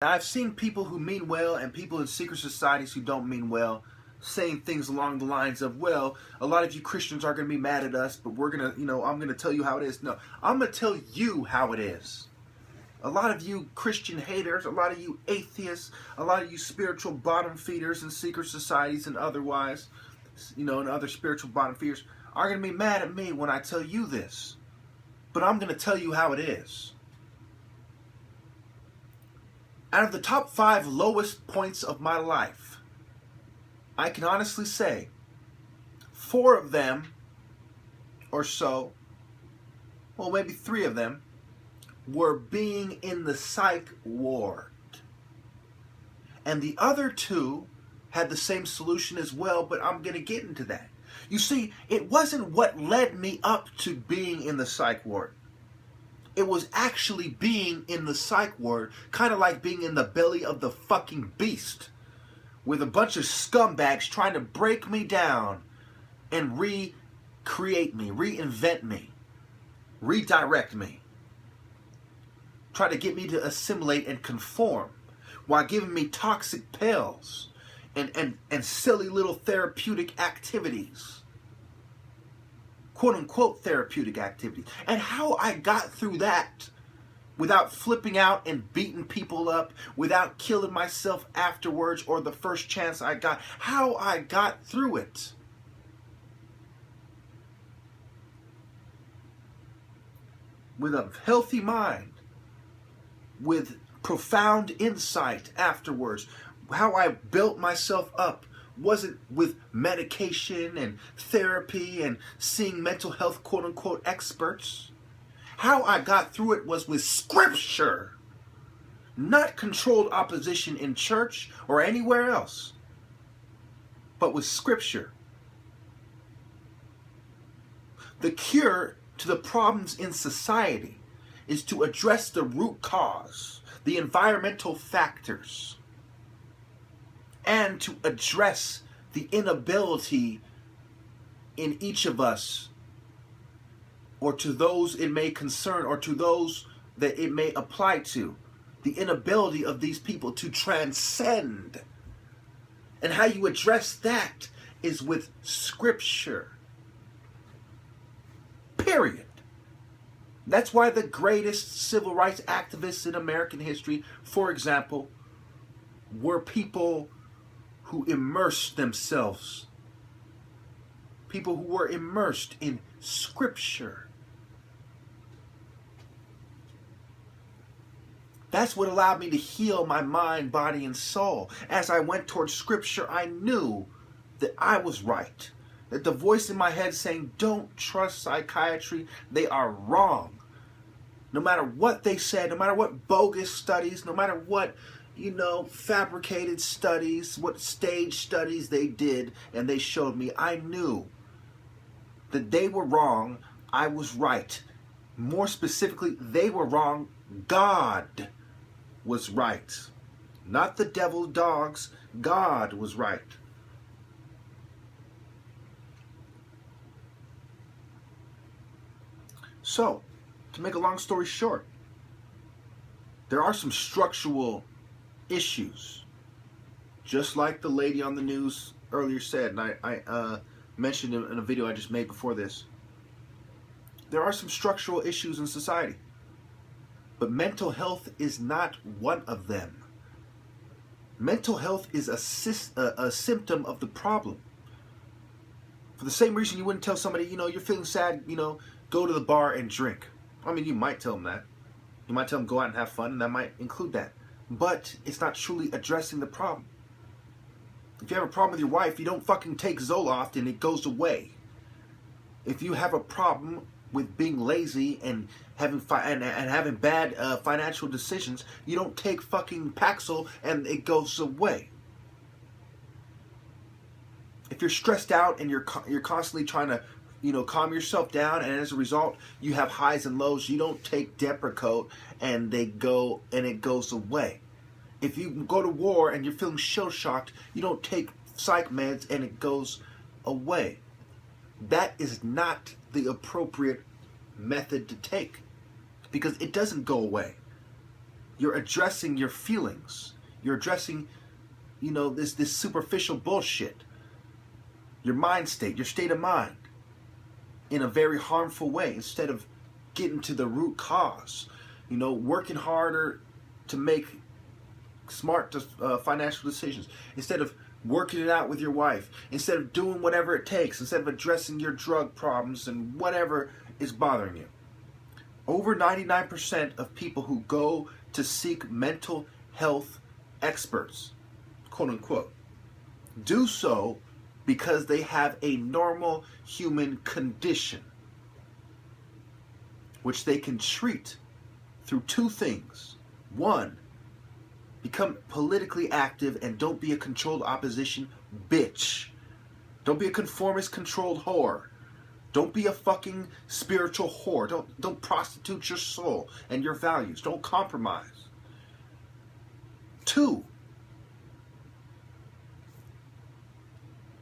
Now, I've seen people who mean well and people in secret societies who don't mean well saying things along the lines of, well, a lot of you Christians are going to be mad at us, but we're going to, I'm going to tell you how it is. No, I'm going to tell you how it is. A lot of you Christian haters, a lot of you atheists, a lot of you spiritual bottom feeders in secret societies and otherwise, and other spiritual bottom feeders are going to be mad at me when I tell you this. But I'm going to tell you how it is. Out of the top 5 lowest points of my life, I can honestly say 4 of them or so, well, maybe 3 of them, were being in the psych ward. And the other 2 had the same solution as well, but I'm going to get into that. You see, it wasn't what led me up to being in the psych ward. It was actually being in the psych ward, kind of like being in the belly of the fucking beast, with a bunch of scumbags trying to break me down and recreate me, reinvent me, redirect me. Try to get me to assimilate and conform while giving me toxic pills and silly little therapeutic activities. Quote unquote therapeutic activities. And how I got through that without flipping out and beating people up, without killing myself afterwards or the first chance I got. How I got through it. With a healthy mind. With profound insight afterwards. How I built myself up wasn't with medication and therapy and seeing mental health quote unquote experts. How I got through it was with scripture. Not controlled opposition in church or anywhere else, but with scripture. The cure to the problems in society is to address the root cause, the environmental factors, and to address the inability in each of us, or to those it may concern, or to those that it may apply to, the inability of these people to transcend. And how you address that is with scripture. Period. That's why the greatest civil rights activists in American history, for example, were people who immersed themselves. People who were immersed in scripture. That's what allowed me to heal my mind, body, and soul. As I went towards scripture, I knew that I was right. That the voice in my head saying, don't trust psychiatry, they are wrong. No matter what they said, no matter what bogus studies, no matter what fabricated studies, what stage studies they did, and they showed me, I knew that they were wrong, I was right. More specifically, they were wrong, God was right. Not the devil dogs, God was right. So, to make a long story short, there are some structural issues, just like the lady on the news earlier said, and I mentioned in a video I just made before this. There are some structural issues in society, but mental health is not one of them. Mental health is a symptom of the problem. For the same reason you wouldn't tell somebody, you're feeling sad, go to the bar and drink. I mean, you might tell them that. You might tell them go out and have fun, and that might include that. But it's not truly addressing the problem. If you have a problem with your wife, you don't fucking take Zoloft and it goes away. If you have a problem with being lazy and having having bad financial decisions, you don't take fucking Paxil and it goes away. If you're stressed out and you're constantly trying to calm yourself down, and as a result you have highs and lows, you don't take Depakote and it goes away. If you go to war and you're feeling shell-shocked, you don't take psych meds and it goes away. That is not the appropriate method to take, because it doesn't go away. You're addressing your feelings. You're addressing, this superficial bullshit. Your mind state, your state of mind, in a very harmful way, instead of getting to the root cause. Working harder to make smart financial decisions, instead of working it out with your wife, instead of doing whatever it takes, instead of addressing your drug problems and whatever is bothering you. Over 99% of people who go to seek mental health experts, quote unquote, do so because they have a normal human condition, which they can treat through two things. One, become politically active and don't be a controlled opposition bitch. Don't be a conformist controlled whore. Don't be a fucking spiritual whore. Don't prostitute your soul and your values. Don't compromise. Two,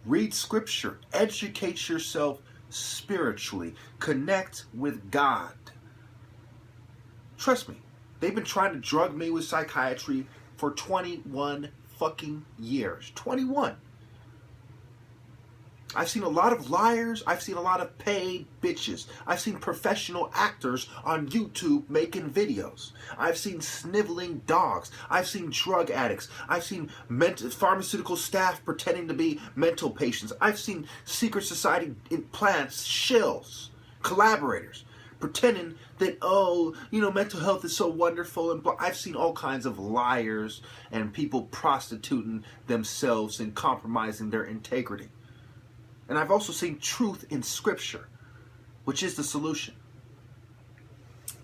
read scripture. Educate yourself spiritually. Connect with God. Trust me, they've been trying to drug me with psychiatry for 21 fucking years. 21. I've seen a lot of liars. I've seen a lot of paid bitches. I've seen professional actors on YouTube making videos. I've seen sniveling dogs. I've seen drug addicts. I've seen pharmaceutical staff pretending to be mental patients. I've seen secret society plants, shills, collaborators, pretending that, mental health is so wonderful. And I've seen all kinds of liars and people prostituting themselves and compromising their integrity. And I've also seen truth in scripture, which is the solution.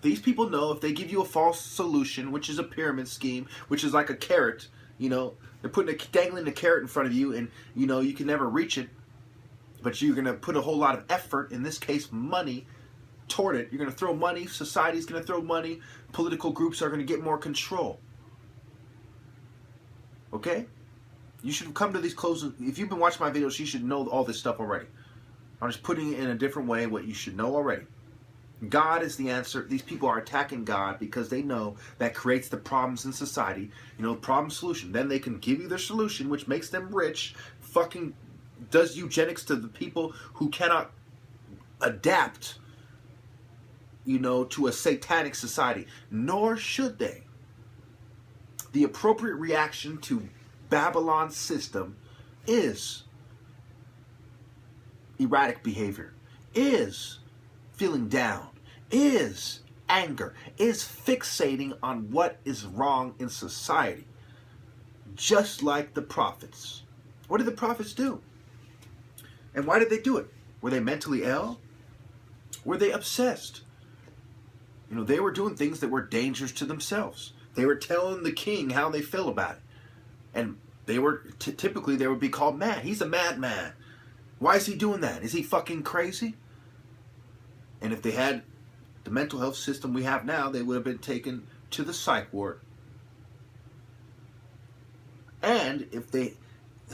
These people know if they give you a false solution, which is a pyramid scheme, which is like a carrot, they're dangling a carrot in front of you, and you can never reach it, but you're going to put a whole lot of effort, in this case money, toward it. You're going to throw money, society's going to throw money, political groups are going to get more control. Okay? You should have come to these closing. If you've been watching my videos, you should know all this stuff already. I'm just putting it in a different way, what you should know already. God is the answer. These people are attacking God because they know that creates the problems in society. Problem solution. Then they can give you their solution, which makes them rich, fucking does eugenics to the people who cannot adapt, to a satanic society. Nor should they. The appropriate reaction to Babylon's system is erratic behavior, is feeling down, is anger, is fixating on what is wrong in society. Just like the prophets. What did the prophets do? And why did they do it? Were they mentally ill? Were they obsessed? They were doing things that were dangerous to themselves. They were telling the king how they feel about it. And they were, typically they would be called mad. He's a madman. Why is he doing that? Is he fucking crazy? And if they had the mental health system we have now, they would have been taken to the psych ward. And if they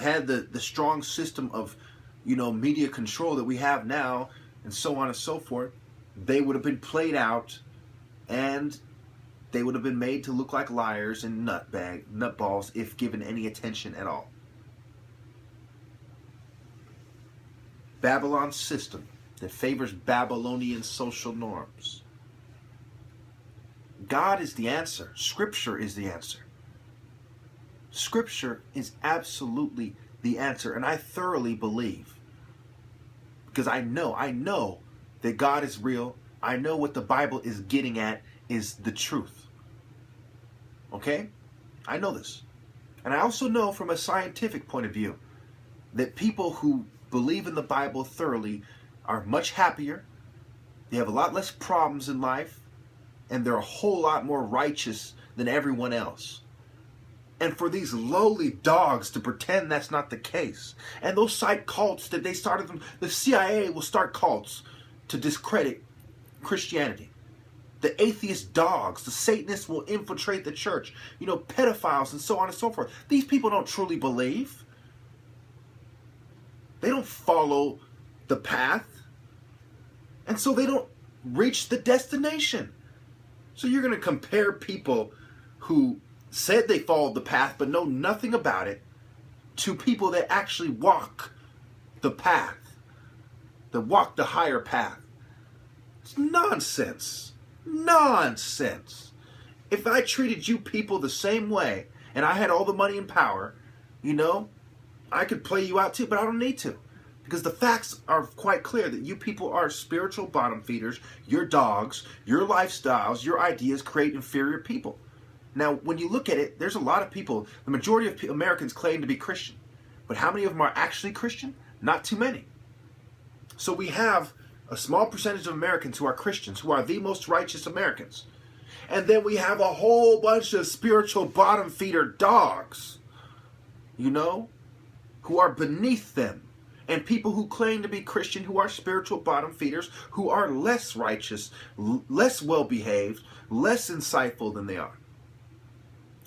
had the strong system of, media control that we have now, and so on and so forth, they would have been played out, and they would have been made to look like liars and nutballs if given any attention at all. Babylon's system that favors Babylonian social norms. God is the answer. Scripture is the answer. Scripture is absolutely the answer, and I thoroughly believe, because I know that God is real. I know what the Bible is getting at is the truth. Okay? I know this. And I also know from a scientific point of view that people who believe in the Bible thoroughly are much happier, they have a lot less problems in life, and they're a whole lot more righteous than everyone else. And for these lowly dogs to pretend that's not the case, and those psych cults that they started them, the CIA will start cults to discredit Christianity. The atheist dogs, the Satanists will infiltrate the church, pedophiles and so on and so forth. These people don't truly believe. They don't follow the path. And so they don't reach the destination. So you're going to compare people who said they followed the path but know nothing about it, to people that actually walk the path, that walk the higher path. It's nonsense. Nonsense. If I treated you people the same way and I had all the money and power, you know, I could play you out too, but I don't need to. Because the facts are quite clear that you people are spiritual bottom feeders. Your dogs, your lifestyles, your ideas create inferior people. Now, when you look at it, there's a lot of people, the majority of Americans claim to be Christian. But how many of them are actually Christian? Not too many. So we have a small percentage of Americans who are Christians, who are the most righteous Americans. And then we have a whole bunch of spiritual bottom feeder dogs, you know, who are beneath them. And people who claim to be Christian, who are spiritual bottom feeders, who are less righteous, less well-behaved, less insightful than they are.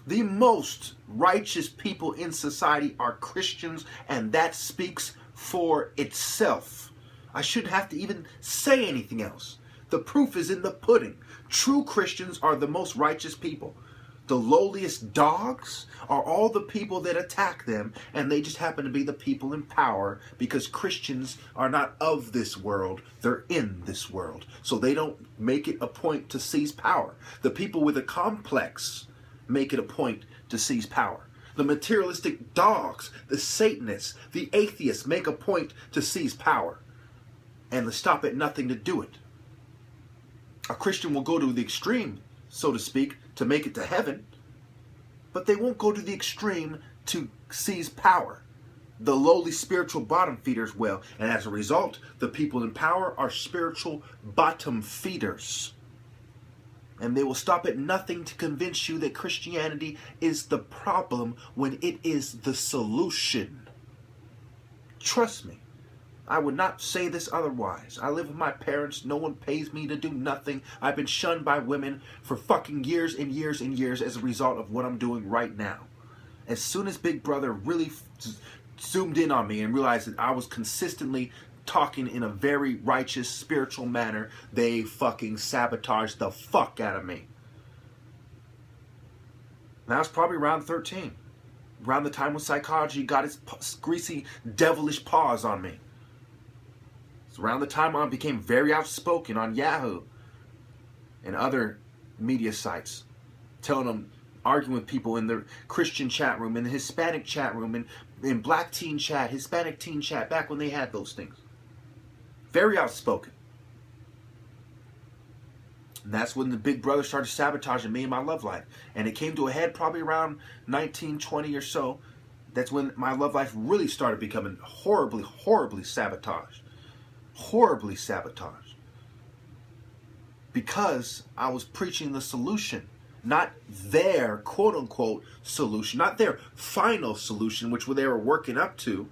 The most righteous people in society are Christians, and that speaks for itself. I shouldn't have to even say anything else. The proof is in the pudding. True Christians are the most righteous people. The lowliest dogs are all the people that attack them, and they just happen to be the people in power because Christians are not of this world, they're in this world. So they don't make it a point to seize power. The people with a complex make it a point to seize power. The materialistic dogs, the Satanists, the atheists make a point to seize power and to stop at nothing to do it. A Christian will go to the extreme, so to speak, to make it to heaven, but they won't go to the extreme to seize power. The lowly spiritual bottom feeders will, and as a result, the people in power are spiritual bottom feeders. And they will stop at nothing to convince you that Christianity is the problem when it is the solution. Trust me. I would not say this otherwise. I live with my parents. No one pays me to do nothing. I've been shunned by women for fucking years and years and years as a result of what I'm doing right now. As soon as Big Brother really zoomed in on me and realized that I was consistently talking in a very righteous, spiritual manner, they fucking sabotaged the fuck out of me. That was probably around 13. Around the time when psychology got its greasy, devilish paws on me. Around the time I became very outspoken on Yahoo and other media sites, telling them, arguing with people in the Christian chat room, in the Hispanic chat room, in Black teen chat, Hispanic teen chat, back when they had those things. Very outspoken. And that's when the Big Brother started sabotaging me and my love life. And it came to a head probably around 1920 or so. That's when my love life really started becoming horribly, horribly sabotaged. Horribly sabotaged, because I was preaching the solution, not their quote-unquote solution, not their final solution, which they were working up to,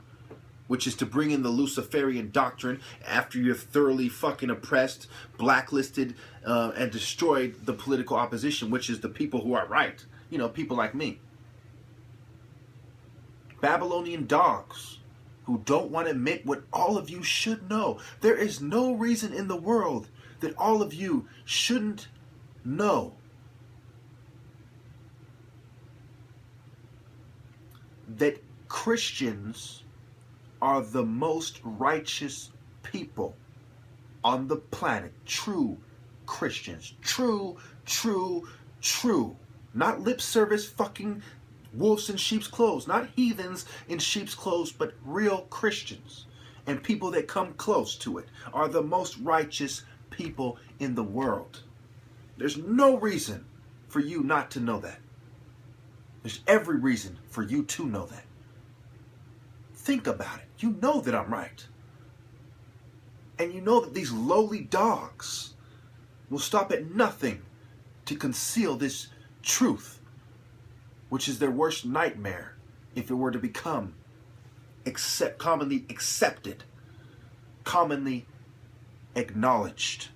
which is to bring in the Luciferian doctrine after you've thoroughly fucking oppressed, blacklisted, and destroyed the political opposition, which is the people who are right, you know, people like me. Babylonian dogs who don't want to admit what all of you should know. There is no reason in the world that all of you shouldn't know that Christians are the most righteous people on the planet. True Christians. True. Not lip service fucking wolves in sheep's clothes, not heathens in sheep's clothes, but real Christians and people that come close to it are the most righteous people in the world. There's no reason for you not to know that. There's every reason for you to know that. Think about it. You know that I'm right. And you know that these lowly dogs will stop at nothing to conceal this truth, which is their worst nightmare if it were to become commonly accepted, commonly acknowledged.